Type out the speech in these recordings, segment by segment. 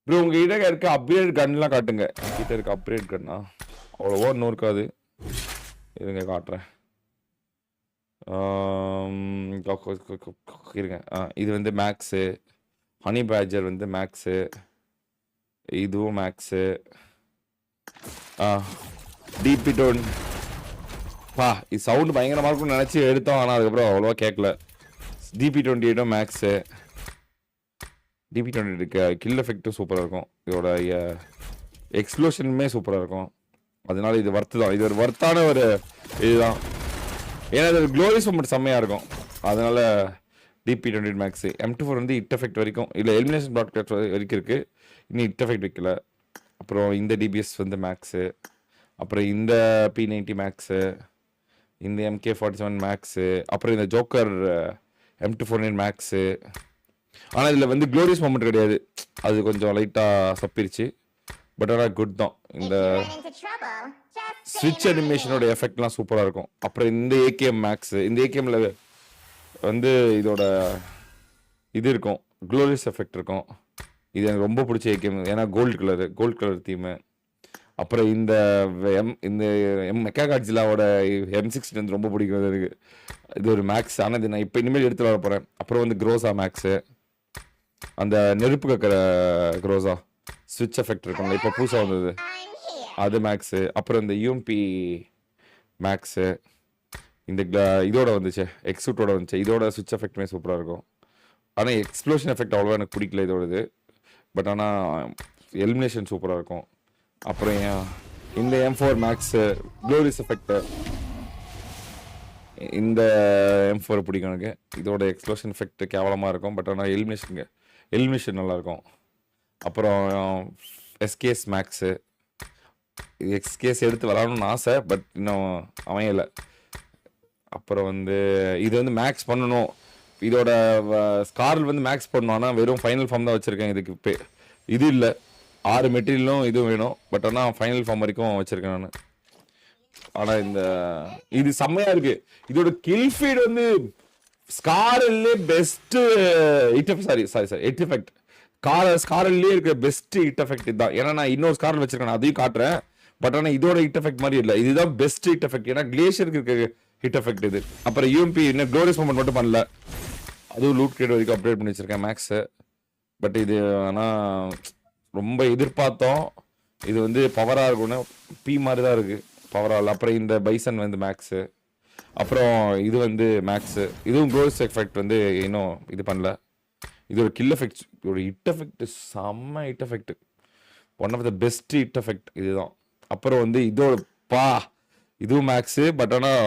Bro உங்ககிட்ட இருக்க upgrade கன்லாம் காட்டுங்க. என்கிட்ட இருக்க அப்கிரேட் கன்னா அவ்வளோவா இன்னும் இருக்காது. இருங்க காட்டுறேன். இருங்க. இது வந்து மேக்ஸு, ஹனி பேஜர் வந்து மேக்ஸு, இதுவும் மேக்ஸு, டிபி டோன். இது சவுண்டு பயங்கரமாக இருக்கும்னு நினச்சி எடுத்தோம், ஆனால் அதுக்கப்புறம் அவ்வளோவா கேட்கல. DP28 மேக்ஸு, DP28 கில் எஃபெக்ட்டும் சூப்பராக இருக்கும். இதோட எக்ஸ்ப்ளோஷனுமே சூப்பராக இருக்கும். அதனால இது வர்த்து தான். இது ஒரு வர்த்தான ஒரு இதுதான். ஏன்னா இது க்ளோரிஸ் மொமெண்ட் செம்மையாக இருக்கும். அதனால DP28 மேக்ஸு. M24 வந்து இட் எஃபெக்ட் வரைக்கும் இல்லை, எலிமினேஷன் ப்ராட்காஸ்ட் வரைக்கும் இருக்குது. இன்னும் இட் எஃபெக்ட் வைக்கல. அப்புறம் இந்த DBS வந்து மேக்ஸு, அப்புறம் இந்த P90 மேக்ஸு, இந்த MK47 மேக்ஸு, அப்புறம் இந்த ஜோக்கர் M249 மேக்ஸு. ஆனால் இதில் வந்து க்ளோரியஸ் மொமெண்ட் கிடையாது. அது கொஞ்சம் லைட்டாக சப்பிருச்சு. பட் ஆனால் குட் தான். இந்த ஸ்விட்ச் அனிமேஷனோட எஃபெக்ட்லாம் சூப்பராக இருக்கும். அப்புறம் இந்த AKM மேக்ஸு, இந்த AKMல வந்து இதோட இது இருக்கும், க்ளோரியஸ் எஃபெக்ட் இருக்கும். இது எனக்கு ரொம்ப பிடிச்ச AKM. ஏன்னா கோல்டு கலர் தீமு. அப்புறம் இந்த மெக்கா காட்ஜிலாவோட M16 வந்து ரொம்ப பிடிக்கும் எனக்கு. இது ஒரு மேக்ஸ். ஆனால் இது நான் இப்போ இனிமேல் எடுத்து வர போகிறேன். அப்புறம் வந்து க்ரோஸா மேக்ஸு, அந்த நெருப்பு கக்கிற க்ரோஸா ஸ்விட்ச் எஃபெக்ட் இருக்கும்ல, இப்போ புதுசாக வந்தது அது மேக்ஸு. அப்புறம் இந்த UMP மேக்ஸு, இந்த இதோட வந்துச்சு, எக்ஸூட்டோட வந்துச்சு. இதோட ஸ்விட்ச் எஃபெக்ட்டுமே சூப்பராக இருக்கும். ஆனால் எக்ஸ்ப்ளோஷன் எஃபெக்ட் அவ்வளோவா எனக்கு பிடிக்கல இதோடது. பட் ஆனால் எலிமினேஷன் சூப்பராக இருக்கும். அப்புறம் இந்த M4 மேக்ஸு க்ளோரிஸ் எஃபெக்ட்டு, இந்த M4 பிடிக்கும் எனக்கு. இதோட எக்ஸ்ப்ளோஷன் எஃபெக்ட் கேவலமாக இருக்கும். பட் ஆனால் எலிமினேஷன் நல்லாயிருக்கும். அப்புறம் SKS மேக்ஸு, SKS எடுத்து விளாடணும்னு ஆசை, பட் இன்னும் அமையலை. அப்புறம் வந்து இது வந்து மேக்ஸ் பண்ணணும். இதோட ஸ்கார்ல் வந்து மேக்ஸ் பண்ணணும். ஆனால் வெறும் ஃபைனல் ஃபார்ம் தான் வச்சுருக்கேன். இதுக்கு இது இல்லை, 6 மெட்டீரியலும் இதுவும் வேணும். பட் ஆனால் ஃபைனல் ஃபார்ம் வரைக்கும் வச்சுருக்கேன் நான். ஆனால் இது செம்மையாக இருக்குது. இதோட கில் ஃபீட் வந்து ஸ்காரல்லே பெஸ்ட்டு ஹிட் எஃபெக்ட். ஸ்காரல்லே இருக்கிற பெஸ்ட் ஹிட் எஃபெக்ட் இதுதான். ஏன்னா நான் இன்னொரு ஸ்காரல் வச்சிருக்கேன், அதையும் காட்டுறேன். பட் ஆனால் இதோட ஹிட் எஃபெக்ட் மாதிரி இல்லை, இதுதான் பெஸ்ட் ஹிட் எஃபெக்ட். ஏன்னா கிளேஷியருக்கு இருக்க ஹிட் எஃபெக்ட் இது. அப்புறம் UMP இன்னும் க்ளோரியஸ் மொமெண்ட் மட்டும் பண்ணல, அதுவும் லூட் கிரேட் வரைக்கும் அப்டேட் பண்ணி வச்சிருக்கேன் மேக்ஸு. பட் இது ஆனால் ரொம்ப எதிர்பார்த்தோம். இது வந்து பவராக இருக்கும்னு P மாதிரி தான் இருக்குது, பவராக இல்லை. அப்புறம் இந்த பைசன் வந்து மேக்ஸு. அப்புறம் இது வந்து மேக்ஸு. இதுவும் க்ளோரிஸ் எஃபெக்ட் வந்து இன்னும் இது பண்ணல. இது ஒரு கில் எஃபெக்ட், ஒரு ஹிட் எஃபெக்ட், செம்ம hit effect, one of the best hit effect இதுதான். அப்புறம் வந்து இதுவும் மேக்ஸு. பட் ஆனால்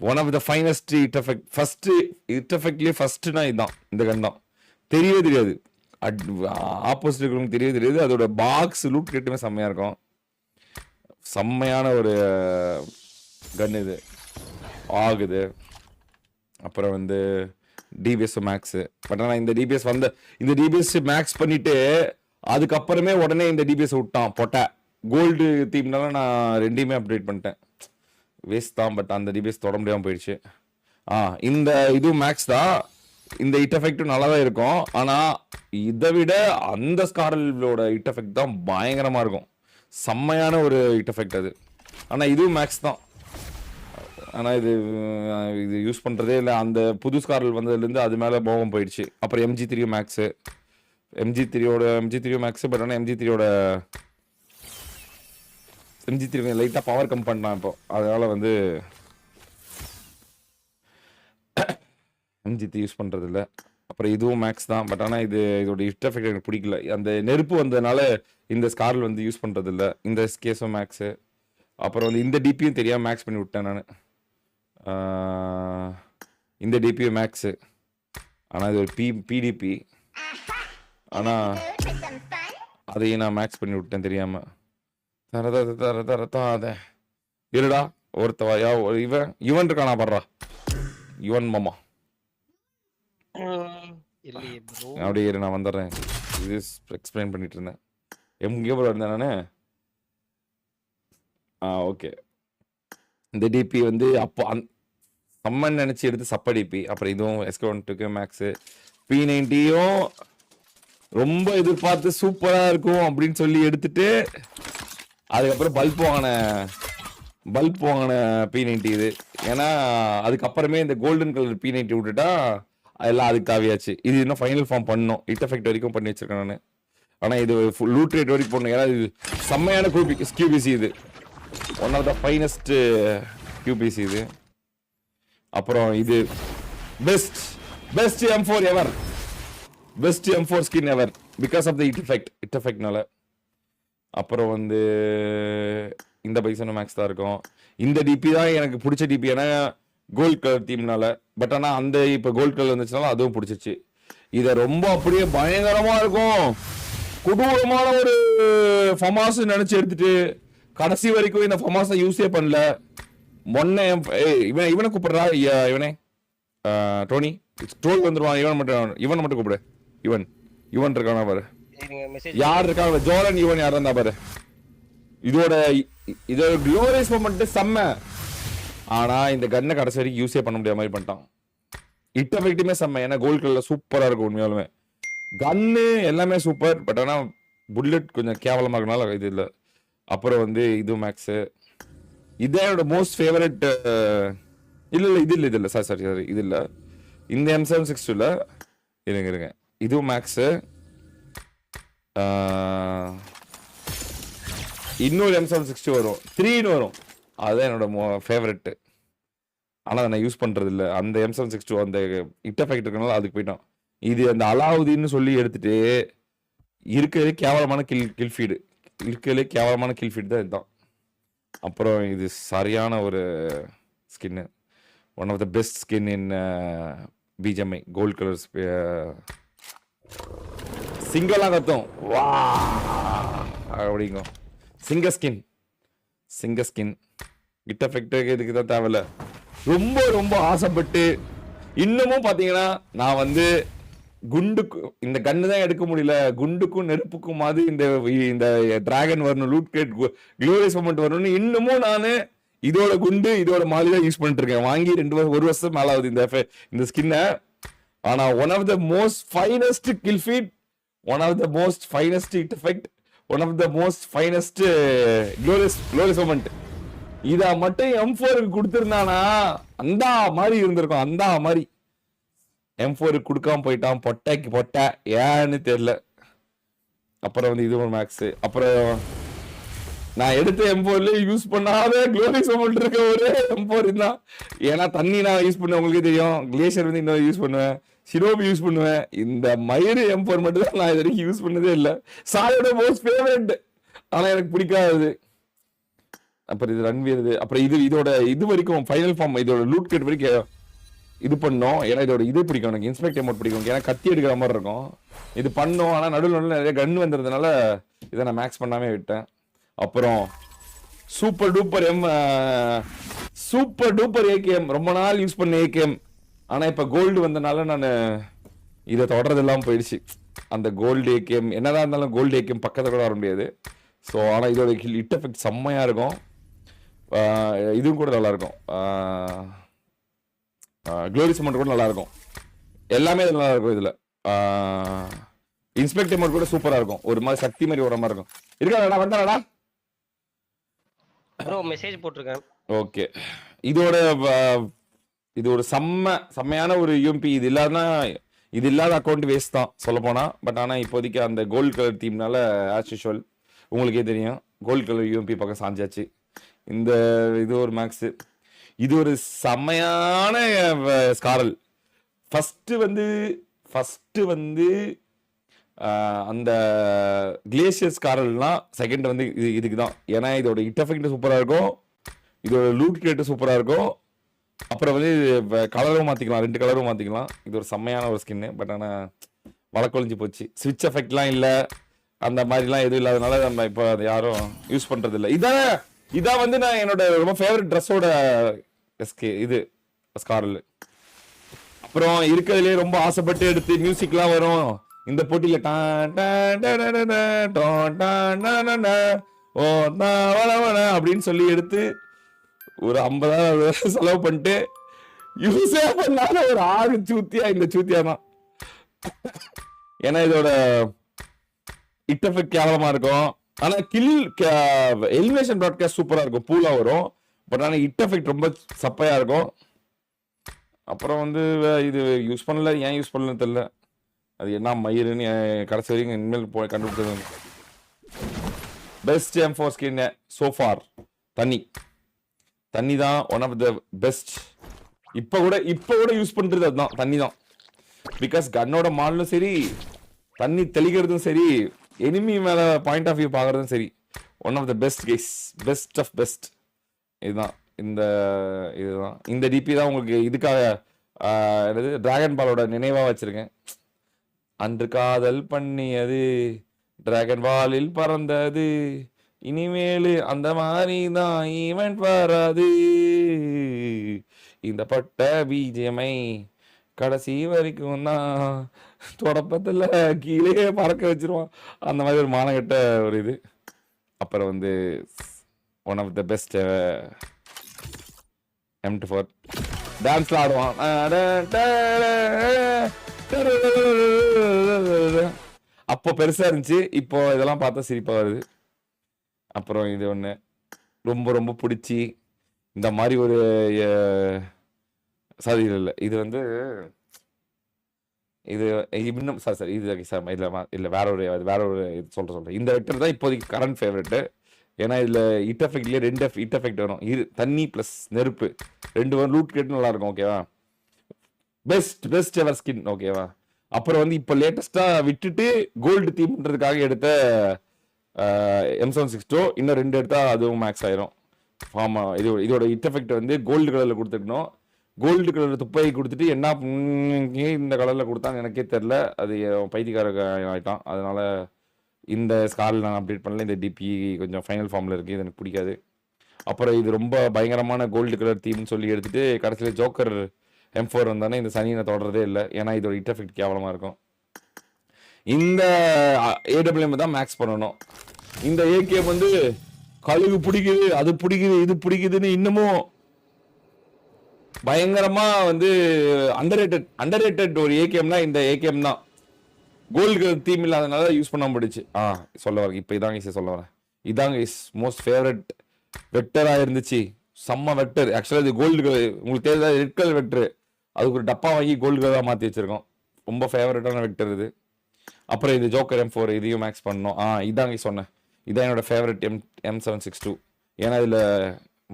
one of the finest hit effect, first hit எஃபெக்ட்லேயே ஃபஸ்ட்டுனா இதுதான், இந்த கன் தான். தெரியவே தெரியாது, ஆப்போசிட் இருக்கிறவங்க தெரியவே தெரியாது. அதோட பாக்ஸ் லூட் கேட்டுமே செம்மையாக இருக்கும். செம்மையான ஒரு கன் இது ஆகுது. அப்புறம் வந்து DBS மேக்ஸு. பட் ஆனால் இந்த DBS மேக்ஸ் பண்ணிட்டு அதுக்கப்புறமே உடனே இந்த DBS விட்டான் பொட்டை. கோல்டு தீம்னால நான் ரெண்டையுமே அப்டேட் பண்ணிட்டேன், வேஸ்ட் தான். பட் அந்த DBS தொட முடியாமல் போயிடுச்சு. இந்த இதுவும் மேக்ஸ் தான். இந்த ஹிட் எஃபெக்டும் நல்லா தான் இருக்கும். ஆனால் இதை விட அந்த ஸ்காரலோட ஹிட் எஃபெக்ட் தான் பயங்கரமாக இருக்கும், செம்மையான ஒரு ஹிட் எஃபெக்ட் அது. ஆனால் இதுவும் மேக்ஸ் தான். ஆனால் இது யூஸ் பண்ணுறதே இல்லை. அந்த புது ஸ்காரல் வந்ததுலேருந்து அது மேலே மோகம் போயிடுச்சு. அப்புறம் MG3 maths, MG3 maths. But ஆனால் MG3 லைட்டாக பவர் கம் பண்ணான் இப்போ, அதனால் வந்து MG3 யூஸ் பண்ணுறதில்ல. அப்புறம் இதுவும் மேக்ஸ் தான். பட் ஆனால் இதோட ஹிட் எஃபெக்ட் எனக்கு பிடிக்கல. அந்த நெருப்பு வந்ததுனால இந்த ஸ்காரல் வந்து யூஸ் பண்ணுறதில்ல. இந்த SKSம் மேக்ஸு. அப்புறம் வந்து இந்த DPயும் தெரியாமல் மேக்ஸ் பண்ணி விட்டேன் நான். இந்த DPயும் மேக்ஸு. ஆனால் இது ஒரு PDP. ஆனால் அதையும் நான் மேக்ஸ் பண்ணி விட்டேன் தெரியாமல். அதை இருடா ஒருத்தவா இவன் இருக்கானா படுறா, இவன் மாமா. அப்படியே இரு, நான் வந்துடுறேன். இது எக்ஸ்பிளைன் பண்ணிட்டு இருந்தேன். எங்கே போல இருந்தேன் நான். ஓகே. இந்த DP வந்து அப்போ சம்மன் நினச்சி எடுத்து சப்ப DP. அப்புறம் இதுவும் SK12 மேக்ஸு. P90யும் ரொம்ப எதிர்பார்த்து சூப்பரா இருக்கும் அப்படின்னு சொல்லி எடுத்துட்டு அதுக்கப்புறம் பல்ப் வாங்கின P90 இது. ஏன்னா அதுக்கப்புறமே இந்த கோல்டன் கலர் P90 விட்டுட்டா எல்லாம் அதுக்கு தாவியாச்சு. இது இன்னும் ஃபைனல் ஃபார்ம் பண்ணணும். இட் எஃபெக்ட் வரைக்கும் பண்ணி வச்சிருக்கேன் நான். ஆனா இது லூட் ரேட் வரைக்கும் பண்ணணும். ஏன்னா இது செம்மையான QBC இது. One of the finest QBC இது. அப்புறம் இது best M4 ever, best M4 skin ever because of the it எஃபெக்ட்னால. அப்புறம் வந்து இந்த பைசன் மேக்ஸ் தான் இருக்கும். இந்த டிபி தான் எனக்கு பிடிச்ச டிபி, ஏன்னா கோல்ட் கலர் தீம்னால. பட் ஆனால் அந்த இப்போ கோல்ட் கலர் வந்துச்சுனால அதுவும் பிடிச்சிச்சு. இதை ரொம்ப அப்படியே பயங்கரமா இருக்கும், கொடூரமான ஒரு ஃபமாஸ் நினைச்சு எடுத்துட்டு கடைசி வரைக்கும் இந்த ஃபமாஸை யூஸே பண்ணல. மொன்ன இவனை கூப்பிடுறா, இவனே டோனி ட்ரோல் வந்துருவான். இவன் மட்டும் கூப்பிடு. இவன் இருக்கானா பாரு, யார் இருக்காங்க ஜோலன், இவன் யார் இருந்தா பாரு. இதோட க்ளோரியஸ் மொமெண்ட் செம்ம. ஆனா இந்த கன்னை கடைசி வரைக்கும் யூஸே பண்ண முடியாத மாதிரி பண்ணிட்டான். இட் எஃபெக்ட்டுமே செம்ம, ஏன்னா கோல்ட் கலர்ல சூப்பரா இருக்கும் உண்மையாலுமே. கன்னு எல்லாமே சூப்பர், பட் ஆனா புல்லட் கொஞ்சம் கேவலமா இருக்கனால இது இல்லை. அப்புறம் வந்து இது மேக்ஸ், இதே என்னோட மோஸ்ட் ஃபேவரட். இது இல்லை சாரி இது இல்லை. இந்த M762ல இருங்க இதுவும் மேக்ஸ். இன்னொரு M760 வரும், 3 வரும். அதுதான் என்னோட ஃபேவரெட்டு. ஆனால் அதை நான் யூஸ் பண்ணுறது இல்லை. அந்த M762 அந்த இட் எஃபெக்ட் இருக்கனால அதுக்கு போயிட்டோம். இது அந்த அலாவுதீன்னு சொல்லி எடுத்துட்டு இருக்கிறதே கேவலமான கில்ஃபீடு தான் இதுதான். அப்புறம் இது சரியான ஒரு skin, one of the best skin in BGMI. Gold colours சிங்கெல்லாம் கத்தும் வா அப்படிங்க. சிங்க ஸ்கின் இட் எஃபெக்ட் இதுக்கு தான் தேவையில்ல. ரொம்ப ரொம்ப ஆசைப்பட்டு இன்னமும் பார்த்தீங்கன்னா நான் வந்து குண்டுக்கு இந்த கன்னு தான் எடுக்க முடியல, குண்டுக்கும் நெருப்புக்கும் மாதிரி இந்த டிராகன் வரணும், லூட் கேட் க்ளோரியஸ் மொமெண்ட் வரணும்னு இன்னமும் நான் இதோட குண்டு இதோட மாதிரி தான் யூஸ் பண்ணிட்டு இருக்கேன். வாங்கி 1 வருஷம் மேல ஆகுது இந்த ஸ்கின்னை. ஆனா one of the most finest kill feed, one of the most finest hit effect, one of the most finest glorious moment. இத மட்டும் M4க்கு கொடுத்திருந்தானா அந்த மாதிரி இருந்திருக்கும். அந்த மாதிரி M4க்கு கொடுக்காம போயிட்டான், பொட்டை ஏன்னு தெரியல. அப்புறம் வந்து இது ஒரு மேக்ஸ். அப்புறம் நான் எடுத்த M4ல யூஸ் பண்ணாத க்ளோரியஸ் மொமெண்ட் இருக்க ஒரு M4 தான். ஏன்னா தண்ணி நான் யூஸ் பண்ணுவேன், உங்களுக்கே தெரியும். கிளேஷியர் வந்து இன்னொரு யூஸ் பண்ணுவேன், ஷிரோபி யூஸ் பண்ணுவேன். இந்த மயிறு M4 மட்டும் தான் நான் இது வரைக்கும் யூஸ் பண்ணதே இல்லை. சாயோட மோஸ்ட் ஃபேவரட், ஆனா எனக்கு பிடிக்காது. அப்புறம் இது ரன்வீர். அப்புறம் இதோட இது வரைக்கும் ஃபைனல் ஃபார்ம், இதோட லூட் கேட் வரைக்கும் இது பண்ணோம். ஏன்னா இதோட இது பிடிக்கும் எனக்கு, இன்ஸ்பெக்ட் எமோட் பிடிக்கும். ஏன்னா கத்தி எடுக்கிற மாதிரி இருக்கும். இது பண்ணோம், ஆனால் நடுவில் நிறைய கன் வந்துருந்ததுனால இதை நான் மேக்ஸ் பண்ணாமே விட்டேன். அப்புறம் சூப்பர் டூப்பர் AKM, ரொம்ப நாள் யூஸ் பண்ண AKM. ஆனால் இப்போ கோல்டு வந்தனால நான் இதை தொடர்றது இல்லாமல் போயிடுச்சு. அந்த கோல்டு AKM என்னதான் இருந்தாலும் கோல்டு AKM பக்கத்தில் கூட வர முடியாது. ஸோ ஆனால் இதோட இட் எஃபெக்ட் செம்மையாக இருக்கும். இதுவும் கூட நல்லாயிருக்கும். க்ளோரியஸ் மோட் கூட நல்லாயிருக்கும். எல்லாமே இது நல்லா இருக்கும். இதில் இன்ஸ்பெக்ட் மோட் கூட சூப்பராக இருக்கும். ஒரு மாதிரி சக்தி மாதிரி வர மாதிரி இருக்கும். இருக்காடா வந்தாடா ப்ரோ மெசேஜ் போட்டுருக்கேன். ஓகே, இது ஒரு செம்மையான ஒரு UMP. இது இல்லாத அக்கௌண்ட் வேஸ்ட் தான் சொல்ல போனா. பட் ஆனால் இப்போதைக்கு அந்த கோல்ட் கலர் தீம்னால ஆஸ் யூஷுவல் உங்களுக்கே தெரியும், கோல்ட் கலர் UMP பக்கம் சாஞ்சாச்சு. இந்த இது ஒரு மேக்ஸ். இது ஒரு செம்மையான ஸ்காரல். ஃபர்ஸ்ட் வந்து அந்த கிளேசியர் ஸ்காரல்னா செகண்ட் வந்து இதுக்கு தான். ஏன்னா இதோட இட் எஃபெக்ட் சூப்பராக இருக்கும், இதோட லூட் கேட்டு சூப்பராக இருக்கும். அப்புறம் வந்து கலரும் மாற்றிக்கலாம், 2 கலரும் மாற்றிக்கலாம். இது ஒரு செம்மையான ஒரு ஸ்கின்னு. பட் ஆனால் வழக்கொழிஞ்சு போச்சு. ஸ்விட்ச் எஃபெக்ட்லாம் இல்லை, அந்த மாதிரிலாம் எதுவும் இல்லாதனால நம்ம இப்போ அதை யாரும் யூஸ் பண்ணுறது இல்லை. இதான் வந்து நான் என்னோட ரொம்ப ஃபேவரட் ட்ரெஸ்ஸோட இது ஸ்காரல். அப்புறம் இருக்கிறதுலே ரொம்ப ஆசைப்பட்டு எடுத்து மியூசிக்லாம் வரும் இந்த போட்டியில. அப்படின்னு சொல்லி எடுத்து ஒரு 50,000 செலவு பண்ணிட்டு யூஸே பண்ணாலும் ஒரு 6 சூத்தியா இந்த சூத்தியா தான். ஏன்னா இதோட இட் எஃபெக்ட் கேவலமா இருக்கும். ஆனா எலிமினேஷன் ப்ராட்காஸ்ட் சூப்பரா இருக்கும், பூலா வரும். பட் ஆனா இட் எஃபெக்ட் ரொம்ப சப்பையா இருக்கும். அப்புறம் வந்து இது யூஸ் பண்ணல, ஏன் யூஸ் பண்ணலன்னு தெரியல. அது என்ன மயிருன்னு கடைசி வரைக்கும் இனிமேல் போய் கண்டுபிடிச்சது. பெஸ்ட் M4 ஸ்கின் சோஃபார் தண்ணி தான் ஒன் ஆஃப் த பெஸ்ட். இப்போ கூட யூஸ் பண்றது அதுதான், தண்ணி தான். பிகாஸ் கன்னோட மாடலும் சரி, தண்ணி தெளிக்கிறதும் சரி, எனிமி மேல பாயிண்ட் ஆஃப் வியூ பார்க்கறதும் சரி, one of the best case, best of best. இதுதான் இந்த டிபி தான் உங்களுக்கு இதுக்காக என்னது டிராகன் பாலோட நினைவா வச்சிருக்கேன். அன்று காதல் பண்ணியது டிராகன் பாலில் பறந்தது, இனிமேலு அந்த மாதிரி தான் ஈவெண்ட் வராது, இந்த பட்ட பிஜிஎம்ஐ கடைசி வரைக்கும் தான் தொடப்பத்தில் கீழே பறக்க வச்சிருவான். அந்த மாதிரி ஒரு மானகட்ட ஒரு இது. அப்புறம் வந்து one of the best M24 டான்ஸ்ல ஆடுவான். அப்போ பெருசா இருந்துச்சு, இப்போ இதெல்லாம் பார்த்தா சிரிப்பா வருது. அப்புறம் இது ஒன்று ரொம்ப ரொம்ப பிடிச்சி இந்த மாதிரி ஒரு சாரி இல்லை, இது வந்து இது இன்னும் சாரி இது இல்லை வேற ஒரு இது சொல்கிறேன். இந்த வெக்டர் தான் இப்போதைக்கு கரண்ட் ஃபேவரெட்டு. ஏன்னா இதில் இட் எஃபெக்ட்லேயே 2 இட் எஃபெக்ட் வரும். தண்ணி ப்ளஸ் நெருப்பு 2 வரும். லூட் கேட்டு நல்லா இருக்கும். ஓகேவா, பெஸ்ட் எவர் ஸ்கின். ஓகேவா, அப்புறம் வந்து இப்போ லேட்டஸ்ட்டாக விட்டுட்டு கோல்டு தீம்ன்றதுக்காக எடுத்த M762 இன்னும் 2 எடுத்தா அதுவும் மேக்ஸ் ஆயிரும். ஆமாம், இதோட இட் எஃபெக்ட் வந்து கோல்டு கலரில் கொடுத்துக்கணும். கோல்டு கலர் துப்பையை கொடுத்துட்டு என்ன இந்த கலரில் கொடுத்தான்னு எனக்கே தெரில. அது பைத்தியக்கார ஆகிட்டான். அதனால இந்த ஸ்காரில் நான் அப்டேட் பண்ணல. இந்த டிபி கொஞ்சம் ஃபைனல் ஃபார்மில் இருக்குது, இது எனக்கு பிடிக்காது. அப்புறம் இது ரொம்ப பயங்கரமான கோல்டு கலர் தீம்னு சொல்லி எடுத்துட்டு கடைசியில் ஜோக்கர் M4 வந்தானே இந்த சனியை தொடர்றதே இல்லை. ஏன்னா இதோட இட் எஃபெக்ட் கேவலமாக இருக்கும். இந்த AWM தான் மேக்ஸ் பண்ணணும். இந்த AKM வந்து கழுகு பிடிக்குது, அது பிடிக்குது, இது பிடிக்குதுன்னு இன்னமும் பயங்கரமா வந்து அண்டர்ரேட்டட் ஒரு AKMனா இந்த AKM தான். கோல்டு தீம் இல்லாதனால யூஸ் பண்ணாம போயிடுச்சு. சொல்ல வரேன், இப்போ இதாங்க சொல்ல வரேன். இதாங்க மோஸ்ட் ஃபேவரட் வெக்டரா இருந்துச்சு. செம்ம வெக்டர். ஆக்சுவலாக இது கோல்டு கலர், உங்களுக்கு தெரியாத ரெட் கலர் வெக்டர். அதுக்கு ஒரு டப்பா வாங்கி கோல்டு கலராக மாற்றி வச்சிருக்கோம். ரொம்ப ஃபேவரட்டான வெக்டர் இது. அப்புறம் இது ஜோக்கர் M4, இதையும் மேக்ஸ் பண்ணோம். இதாங்க சொன்னேன், இதான் என்னோட ஃபேவரட் M762. ஏன்னா இதில்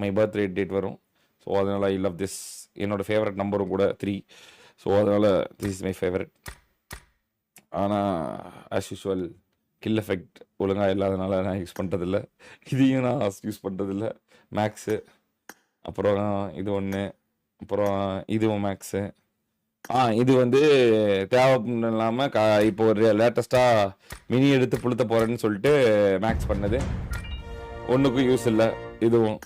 மை பர்த்டே டேட் வரும். ஸோ அதனால் ஐ லவ் திஸ். என்னோட ஃபேவரட் நம்பரும் கூட 3. ஸோ அதனால் திஸ் இஸ் மை ஃபேவரட். ஆனால் ஆஸ் யூஸ்வல் கில் எஃபெக்ட் ஒழுங்காக இல்லாதனால நான் யூஸ் பண்ணுறதில்ல. இதையும் நான் யூஸ் பண்ணுறதில்ல. மேக்ஸு, அப்புறம் இது ஒன்று, அப்புறம் இதுவும் மேக்ஸு. இது வந்து தேவை இல்லாமல் இப்போ ஒரு லேட்டஸ்ட்டாக மினி எடுத்து புளுத்த போகிறேன்னு சொல்லிட்டு மேக்ஸ் பண்ணது. ஒன்றுக்கும் யூஸ் இல்லை இதுவும்.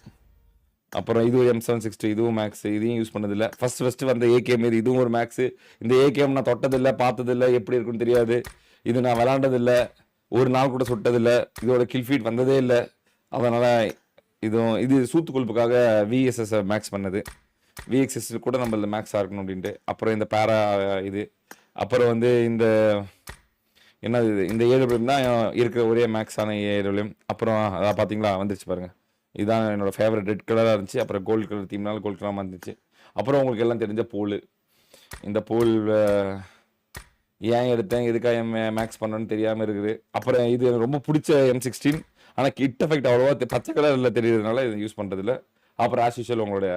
அப்புறம் இதுவும் M762, இதுவும் மேக்ஸ், இதையும் யூஸ் பண்ணதில்லை. ஃபர்ஸ்ட் வந்த AKM இதுவும் ஒரு மேக்ஸு. இந்த AKM நான் தொட்டதில்லை, பார்த்ததில்லை, எப்படி இருக்குன்னு தெரியாது. இது நான் விளாண்டதில்லை, ஒரு நாள் கூட சுட்டதில்லை, இதோட கில் ஃபீட் வந்ததே இல்லை. அதனால் இது சூத்து கொழுப்புக்காக VSS மேக்ஸ் பண்ணது. VXS கூட நம்மள மேக்ஸாக இருக்கணும் அப்படின்ட்டு. அப்புறம் இந்த பேரா இது, அப்புறம் வந்து இந்த என்னது இந்த AWM தான் இருக்கிற ஒரே மேக்ஸான AWM. அப்புறம் அதான் பார்த்தீங்களா வந்துருச்சு பாருங்கள். இதுதான் என்னோடய ஃபேவரட். ரெட் கலராக இருந்துச்சு. அப்புறம் கோல்டு கலர் தீம்னால கோல்டு கலராக வந்துச்சு. அப்புறம் உங்களுக்கு எல்லாம் தெரிஞ்ச போல். இந்த போல் ஏன் எடுத்தேன், எதுக்காக மேக்ஸ் பண்ணணும்னு தெரியாமல் இருக்குது. அப்புறம் இது எனக்கு ரொம்ப பிடிச்ச M16. ஆனால் கிட் எஃபெக்ட் அவ்வளோவா பச்சை கலரில் தெரியுறதுனால இதை யூஸ் பண்ணுறதில்ல. அப்புறம் ஆஸ் யூஷுவல் உங்களுடைய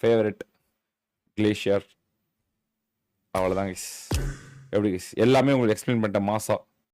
ஃபேவரட் கிளேஷியர். அவ்வளோதான் கைஸ். எப்படி கைஸ் எல்லாமே உங்களுக்கு எக்ஸ்பிளைன் பண்ணிட்டேன் மாசா.